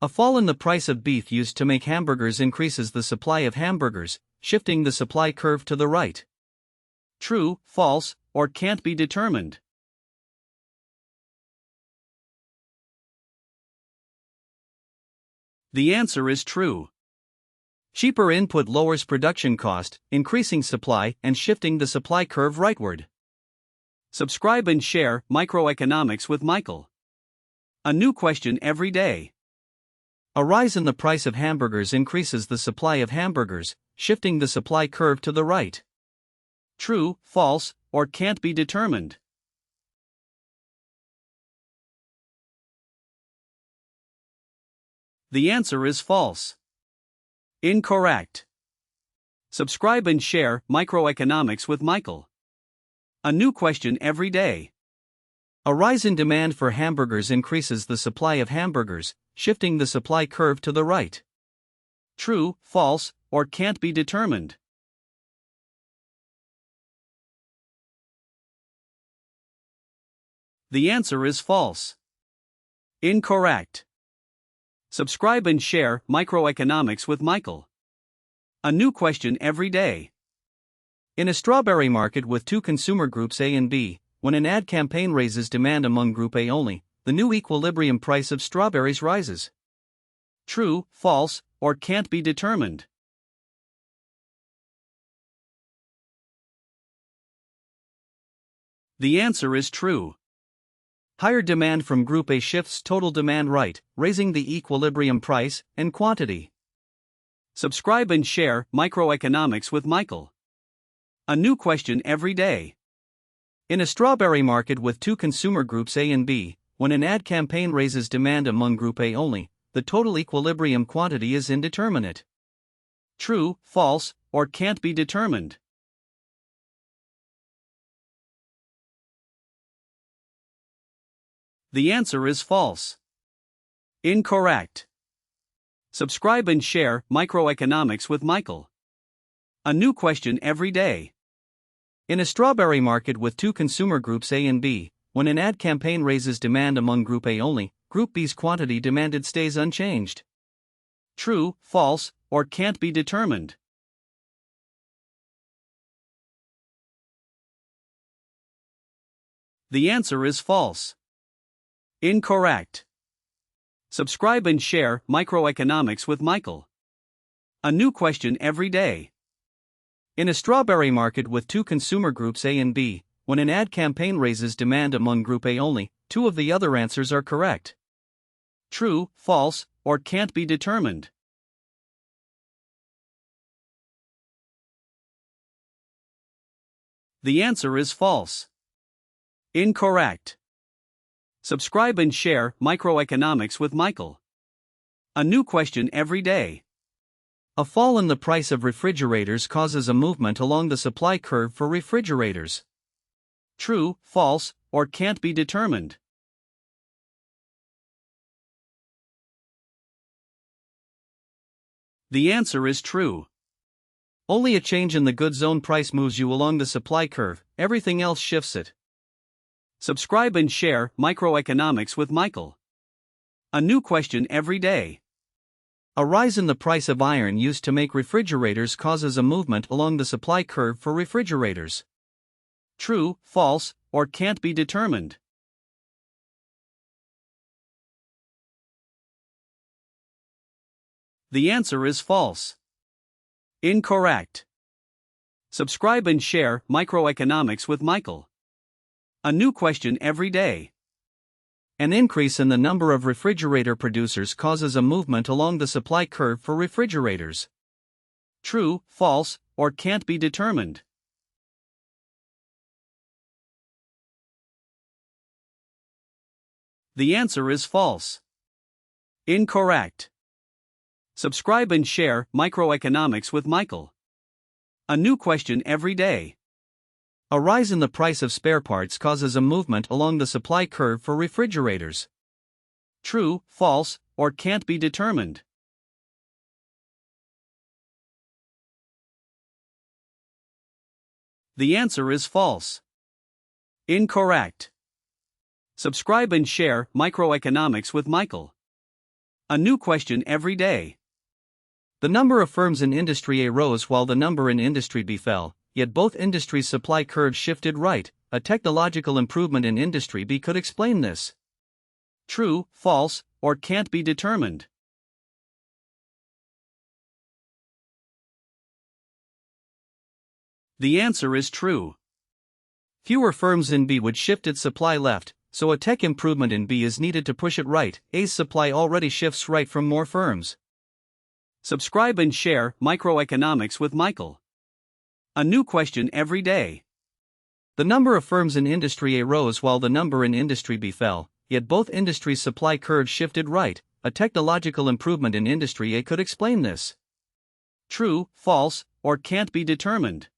A fall in the price of beef used to make hamburgers increases the supply of hamburgers, shifting the supply curve to the right. True, false, or can't be determined. The answer is true. Cheaper input lowers production cost, increasing supply and shifting the supply curve rightward. Subscribe and share Microeconomics with Michael. A new question every day. A rise in the price of hamburgers increases the supply of hamburgers, shifting the supply curve to the right. True, false, or can't be determined. The answer is false. Incorrect. Subscribe and share Microeconomics with Michael. A new question every day. A rise in demand for hamburgers increases the supply of hamburgers, shifting the supply curve to the right. True, false, or can't be determined. The answer is false. Incorrect. Subscribe and share Microeconomics with Michael. A new question every day. In a strawberry market with two consumer groups A and B, when an ad campaign raises demand among Group A only, the new equilibrium price of strawberries rises. True, false, or can't be determined. The answer is true. Higher demand from Group A shifts total demand right, raising the equilibrium price and quantity. Subscribe and share Microeconomics with Michael. A new question every day. In a strawberry market with two consumer groups A and B, when an ad campaign raises demand among Group A only, the total equilibrium quantity is indeterminate. True, false, or can't be determined. The answer is false. Incorrect. Subscribe and share Microeconomics with Michael. A new question every day. In a strawberry market with two consumer groups A and B, when an ad campaign raises demand among Group A only, Group B's quantity demanded stays unchanged. True, false, or can't be determined. The answer is false. Incorrect. Subscribe and share Microeconomics with Michael. A new question every day. In a strawberry market with two consumer groups A and B, when an ad campaign raises demand among Group A only, two of the other answers are correct. True, false, or can't be determined. The answer is false. Incorrect. Subscribe and share Microeconomics with Michael. A new question every day. A fall in the price of refrigerators causes a movement along the supply curve for refrigerators. True, false, or can't be determined. The answer is true. Only a change in the goods zone price moves you along the supply curve, everything else shifts it. Subscribe and share Microeconomics with Michael. A new question every day. A rise in the price of iron used to make refrigerators causes a movement along the supply curve for refrigerators. True, false, or can't be determined. The answer is false. Incorrect. Subscribe and share Microeconomics with Michael. A new question every day. An increase in the number of refrigerator producers causes a movement along the supply curve for refrigerators. True, false, or can't be determined. The answer is false. Incorrect. Subscribe and share Microeconomics with Michael. A new question every day. A rise in the price of spare parts causes a movement along the supply curve for refrigerators. True, false, or can't be determined. The answer is false. Incorrect. Subscribe and share Microeconomics with Michael. A new question every day. The number of firms in industry A rose while the number in industry B fell, yet both industries' supply curves shifted right. A technological improvement in industry B could explain this. True, false, or can't be determined. The answer is true. Fewer firms in B would shift its supply left, so a tech improvement in B is needed to push it right. A's supply already shifts right from more firms. Subscribe and share Microeconomics with Michael. A new question every day. The number of firms in industry A rose while the number in industry B fell, yet both industries' supply curves shifted right. A technological improvement in industry A could explain this. True, false, or can't be determined.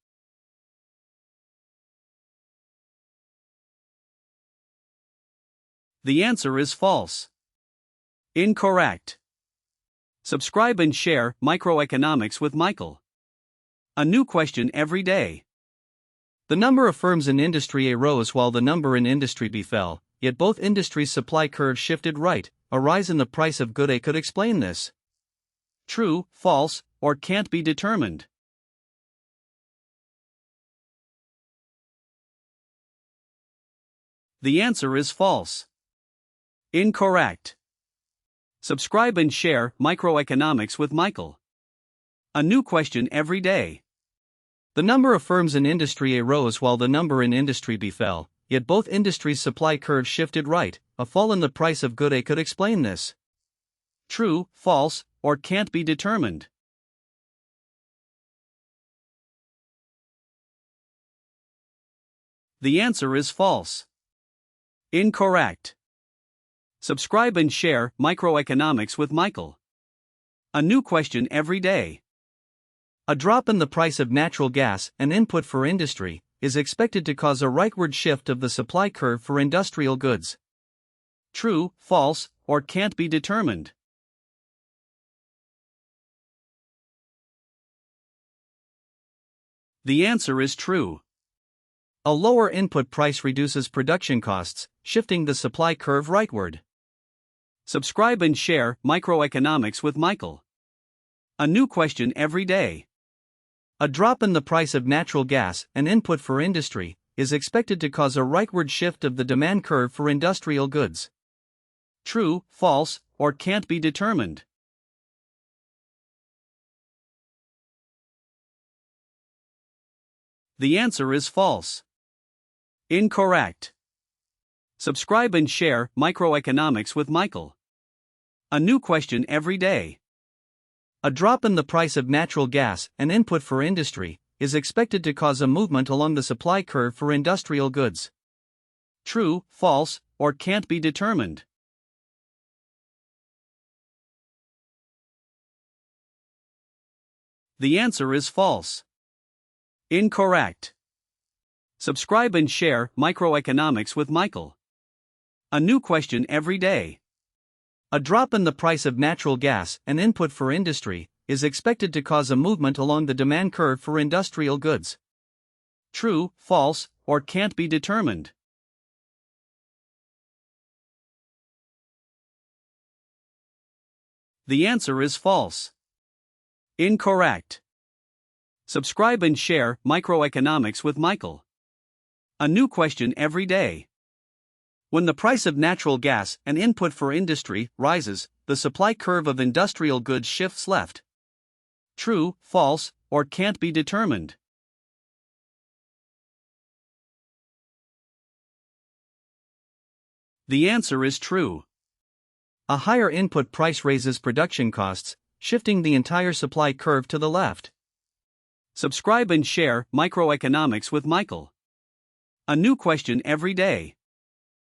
The answer is false. Incorrect. Subscribe and share Microeconomics with Michael. A new question every day. The number of firms in industry A rose while the number in industry B fell, yet both industries' supply curves shifted right. A rise in the price of good A could explain this. True, false, or can't be determined. The answer is false. Incorrect. Subscribe and share Microeconomics with Michael. A new question every day. The number of firms in industry A rose while the number in industry B fell, yet both industries' supply curves shifted right. A fall in the price of good A could explain this. True, false, or can't be determined. The answer is false. Incorrect. Subscribe and share Microeconomics with Michael. A new question every day. A drop in the price of natural gas, an input for industry, is expected to cause a rightward shift of the supply curve for industrial goods. True, false, or can't be determined. The answer is true. A lower input price reduces production costs, shifting the supply curve rightward. Subscribe and share Microeconomics with Michael. A new question every day. A drop in the price of natural gas, an input for industry, is expected to cause a rightward shift of the demand curve for industrial goods. True, false, or can't be determined. The answer is false. Incorrect. Subscribe and share Microeconomics with Michael. A new question every day. A drop in the price of natural gas, an input for industry, is expected to cause a movement along the supply curve for industrial goods. True, false, or can't be determined. The answer is false. Incorrect. Subscribe and share Microeconomics with Michael. A new question every day. A drop in the price of natural gas, an input for industry, is expected to cause a movement along the demand curve for industrial goods. True, false, or can't be determined. The answer is false. Incorrect. Subscribe and share Microeconomics with Michael. A new question every day. When the price of natural gas, an input for industry, rises, the supply curve of industrial goods shifts left. True, false, or can't be determined. The answer is true. A higher input price raises production costs, shifting the entire supply curve to the left. Subscribe and share Microeconomics with Michael. A new question every day.